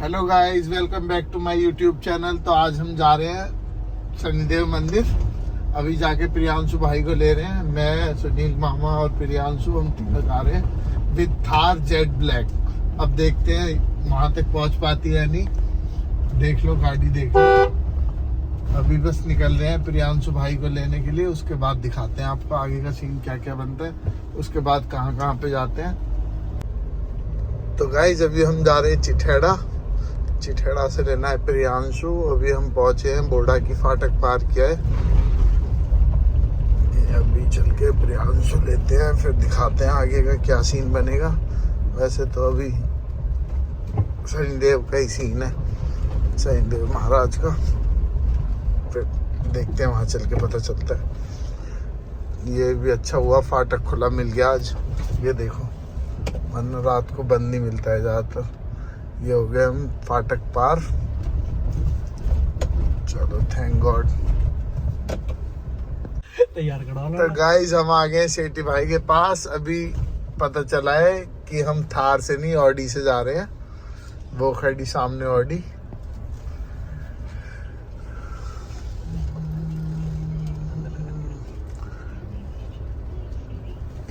Hello guys, welcome back to my YouTube channel. तो आज हम जा रहे हैं शनिदेव मंदिर। अभी जाके प्रियांशु भाई को ले रहे हैं। मैं, सुनील मामा और प्रियांशु, हम तीनों जा रहे हैं विद थार जेट ब्लैक। अब देखते हैं वहां तक पहुंच पाती है नहीं। देख लो, गाड़ी देख लो। अभी बस निकल रहे हैं प्रियांशु भाई को लेने के लिए। उसके बाद दिखाते हैं आपको आगे का सीन क्या क्या बनता है, उसके बाद कहाँ कहाँ पे जाते हैं। तो गाइस, अभी हम जा रहे हैं चिठेड़ा से लेना है प्रियांशु। अभी हम पहुंचे हैं, बोडा की फाटक पार किया है। अभी चल के प्रियांशु लेते हैं, फिर दिखाते हैं आगे का क्या सीन बनेगा। वैसे तो अभी शनिदेव का ही सीन है, शनिदेव महाराज का। फिर देखते हैं, वहां चल के पता चलता है। ये भी अच्छा हुआ फाटक खुला मिल गया आज। ये देखो, वरना रात को बंद नहीं मिलता है ज़्यादातर। ये हो गए हम फाटक पार। चलो, थैंक गॉड। तैयार करा लो। तो गाइस, हम आ गए सेठी भाई के पास। अभी पता चला है कि हम थार से नहीं, ऑडी से जा रहे हैं। वो खड़ी सामने ऑडी।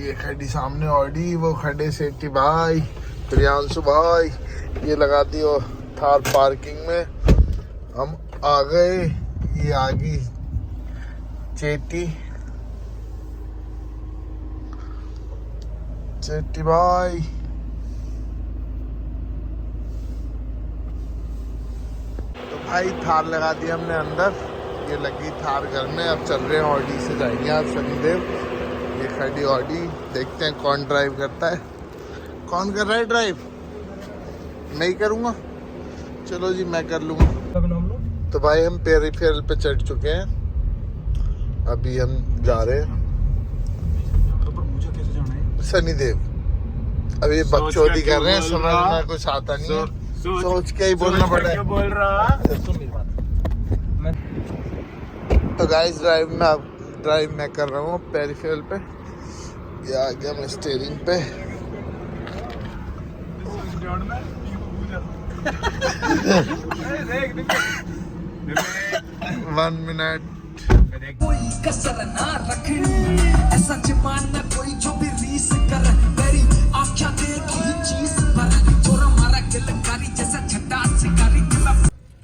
ये खड़ी सामने ऑडी, वो खड़े सेठी भाई, प्रियांशु भाई। ये लगा दी और थार पार्किंग में। हम आ गए। ये आ गई चेटी भाई। तो भाई, थार लगा दी हमने अंदर। ये लगी थार घर में। अब चल रहे हैं ऑडी से, जाएंगे आज शनिदेव। ये खड़ी ऑडी, देखते हैं कौन ड्राइव करता है। कौन कर रहा है ड्राइव? मैं ही करूँगा। चलो जी, मैं कर लूँगा। तो भाई, हम पेरीफेरल पे चढ़ चुके हैं। अभी हम जा रहे हैं शनिदेव। अभी बकचोदी कर रहे हैं, समझ में कुछ आता नहीं है। सोच के ही बोलना पड़ा है। बोल रहा तो गाइस, ड्राइव मैं कर रहा हूँ पेरीफेरल पे। ये आ गया मैं स्टीयरिंग पे। 1 मिनट। कोई कसर ना रखनी, ऐसा जमाना कोई जो भी रीस कर। मेरी आँखें देखी चीज पर, जोरा मारा गिलकारी जैसा छटा शिकारी।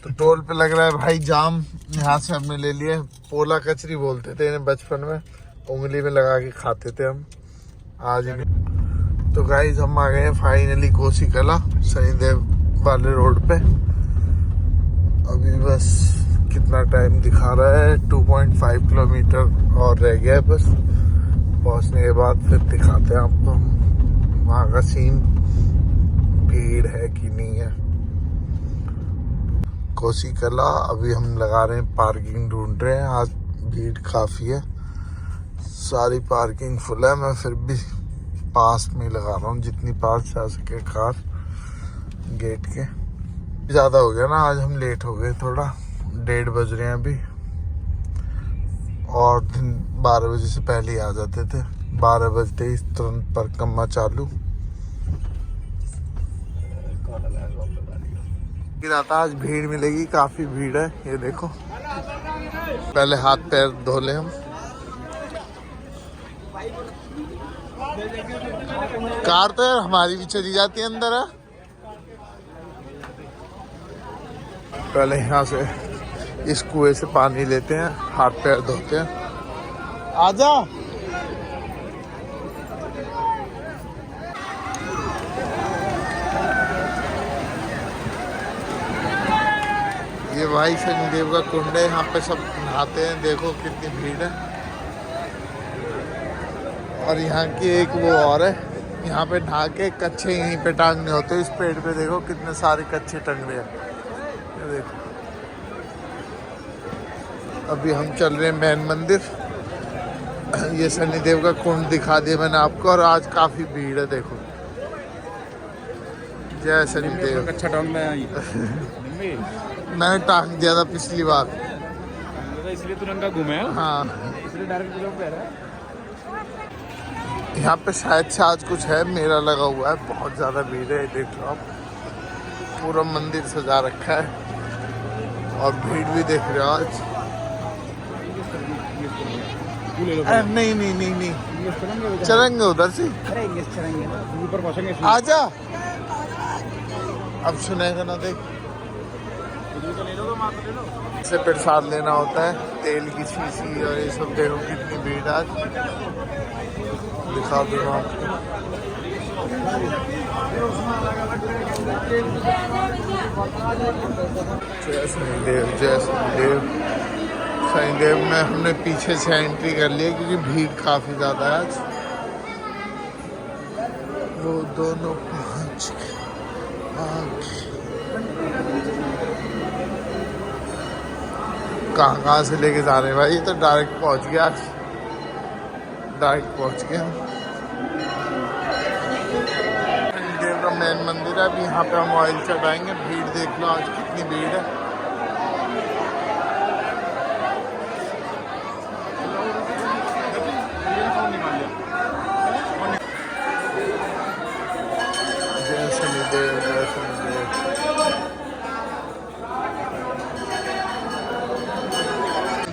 तो टोल पे लग रहा है भाई जाम। यहाँ से हमने ले लिए पोला कचरी, बोलते थे इन्हें बचपन में। उंगली में लगा के खाते थे हम। आज भी। तो गाइस, हम आ गए हैं फाइनली कोसी कला, शनिदेव वाले रोड पे। अभी बस कितना टाइम दिखा रहा है, 2.5 किलोमीटर और रह गया है बस। पहुंचने के बाद फिर दिखाते हैं आपको वहाँ का सीन, भीड़ है कि नहीं है। कोसी कला। अभी हम लगा रहे हैं पार्किंग, ढूंढ रहे हैं। आज भीड़ काफ़ी है, सारी पार्किंग फुल है। मैं फिर भी पास में लगा रहा हूँ, जितनी पास जा सके कार गेट के। ज़्यादा हो गया ना, आज हम लेट हो गए थोड़ा। 1:30 बज रहे हैं अभी। और दिन 12 बजे से पहले ही आ जाते थे। 12 बजते ही तुरंत परिक्रमा चालू। आज भीड़ मिलेगी, काफी भीड़ है। ये देखो, पहले हाथ पैर धो ले हम। कार तो यार हमारी भी चली जाती है अंदर है। पहले यहाँ से इस कुएं से पानी लेते हैं, हाथ पैर धोते हैं। आजा। ये भाई शनिदेव का कुंड है, यहाँ पे सब नहाते हैं। देखो कितनी भीड़ है। और यहाँ की एक वो और है, यहाँ पे नहा के कच्छे यहीं पे टांगने होते हैं। इस पेड़ पे देखो कितने सारे कच्छे टंग रहे हैं। ये देखो। अभी हम चल रहे हैं मेन मंदिर। ये शनिदेव का कुंड दिखा दिया मैंने आपको। और आज काफी भीड़ है, देखो। जय शनिदेव। अच्छा टाउन में मैंने टांग दिया था पिछली बार, इसलिए तू रंगा घूमे। हाँ, इसलिए डायरेक्ट पे रहा है। यहाँ पे शायद से आज कुछ है, मेला लगा हुआ है। बहुत ज़्यादा भीड़ है, देख लो आप पूरा मंदिर सजा रखा है और भीड़ भी देख रहे हो आज। अरे नहीं नहीं नहीं नहीं, चलेंगे उधर से। ऊपर पहुंचेंगे। आजा, अब सुनेगा ना, देख से प्रसाद लेना होता है, तेल की शीशी और ये सब। देखो कितनी भीड़ आज, दिखा दूंगा आपको। जय शनिदेव, जय शनिदेव। शनिदेव में हमने पीछे से एंट्री कर ली क्योंकि भीड़ काफी ज्यादा है आज। वो दोनों पहुंच गए। कहाँ से लेके जा रहे हैं भाई, ये तो डायरेक्ट पहुंच गया, डायरेक्ट पहुंच गया। शनिदेव का मेन मंदिर है, अभी यहाँ पे हम ऑयल चढ़ाएंगे। भीड़ देख लो आज कितनी भीड़ है। जय शनिदेव, जय शनिदेव।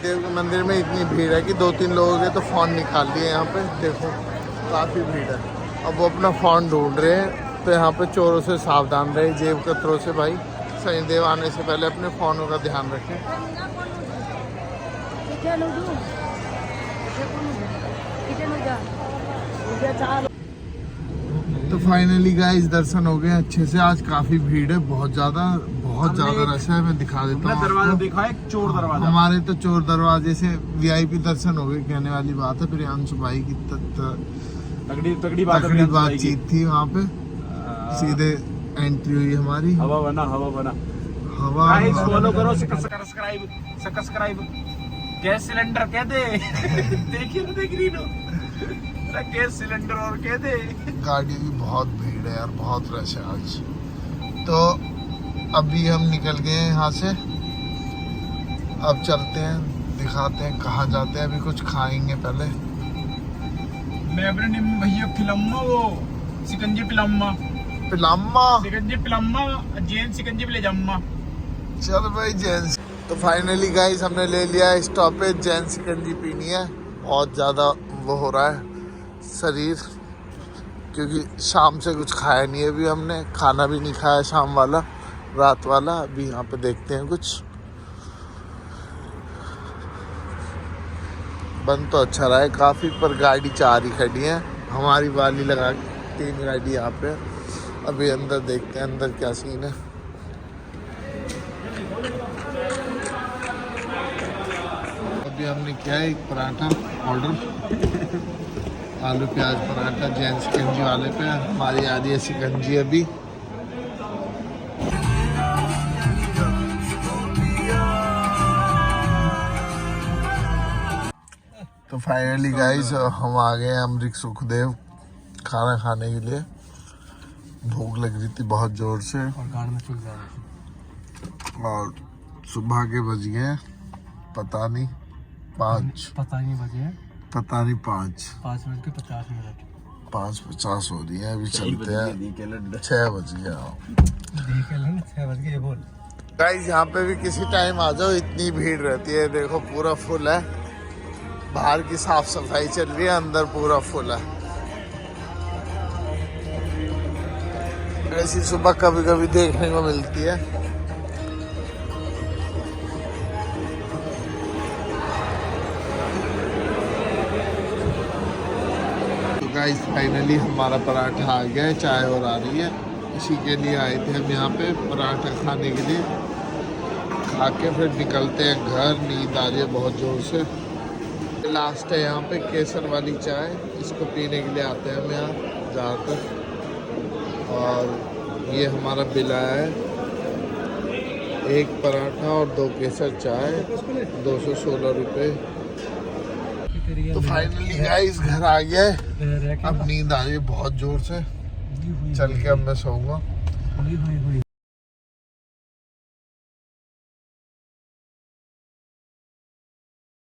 देव के मंदिर में इतनी भीड़ है कि 2-3 लोगों के तो फ़ोन निकाल लिए यहाँ पे। देखो काफ़ी भीड़ है। अब वो अपना फ़ोन ढूंढ रहे हैं, तो यहाँ पे चोरों से सावधान रहे, जेब कतरों से भाई। शनिदेव आने से पहले अपने फ़ोनों का ध्यान रखें। तो फाइनली गाइस दर्शन हो गए अच्छे से। आज काफ़ी भीड़ है, बहुत ज़्यादा रश है। मैं दिखा देता हूँ। दरवाजा देखा है, चोर दरवाजा। हमारे तो चोर दरवाजे से VIP दर्शन हो गए, कहने वाली बात है। प्रियांशु भाई की तगड़ी बातचीत थी वहाँ पे। सीधे एंट्री हुई हमारी। हवा बना हवा। फॉलो करो, सब्सक्राइब। गैस सिलेंडर कह दे। देखिए ना, देख रही हो गैस सिलेंडर और कह दे। गाड़ी की बहुत भीड़ है यार, बहुत रश है आज। तो अभी हम निकल गए हैं यहाँ से, अब चलते हैं, दिखाते हैं कहाँ जाते हैं। अभी कुछ खाएंगे पहले। मैं अपने भैया खिलाऊंगा, वो सिकंजी पिलाऊंगा। सिकंजी पिलाऊंगा, जैन सिकंजी ले जाऊंगा। चल भाई जैन। तो फाइनली गाइस हमने ले लिया है स्टॉपेज, जैन सिकंजी पीनी है। बहुत ज़्यादा वो हो रहा है शरीर, क्योंकि शाम से कुछ खाया नहीं है। अभी हमने खाना भी नहीं खाया शाम वाला, रात वाला। अभी यहाँ पे देखते हैं कुछ बन तो अच्छा रहा है काफ़ी, पर गाड़ी 4 ही खड़ी है। हमारी वाली लगा 3 गाड़ी यहाँ पे। अभी अंदर देखते हैं अंदर क्या सीन है। अभी हमने किया है एक पराठा ऑर्डर, आलू प्याज पराठा जैन सिकंजी वाले पे। हमारी आ रही है सिकंजी अभी। तो फाइनली गाइस हम आ गए अमृत सुखदेव खाना खाने के लिए। भूख लग रही थी बहुत जोर से और सुबह के बज गए पता नहीं 5 5:50 हो रही है। अभी चलते हैं, 6 बज गया। गाइस यहाँ पे भी किसी टाइम आ जाओ, इतनी भीड़ रहती है। देखो पूरा फुल है, बाहर की साफ सफाई चल रही है, अंदर पूरा फुल है। ऐसी सुबह कभी कभी देखने को मिलती है। तो गाइस फाइनली हमारा पराठा आ गया है, चाय और आ रही है। इसी के लिए आए थे हम यहाँ पे पराठा खाने के लिए। खा के फिर निकलते हैं घर। नींद आ रही है बहुत जोर से। लास्ट है यहाँ पे केसर वाली चाय, इसको पीने के लिए आते हैं हम यहाँ ज़्यादातर। और ये हमारा बिल आया है, 1 पराठा और 2 केसर चाय, 216 रुपये। तो फाइनली गाइस घर आ गया है। अब नींद आ रही है बहुत जोर से, चल के अब मैं सोऊंगा।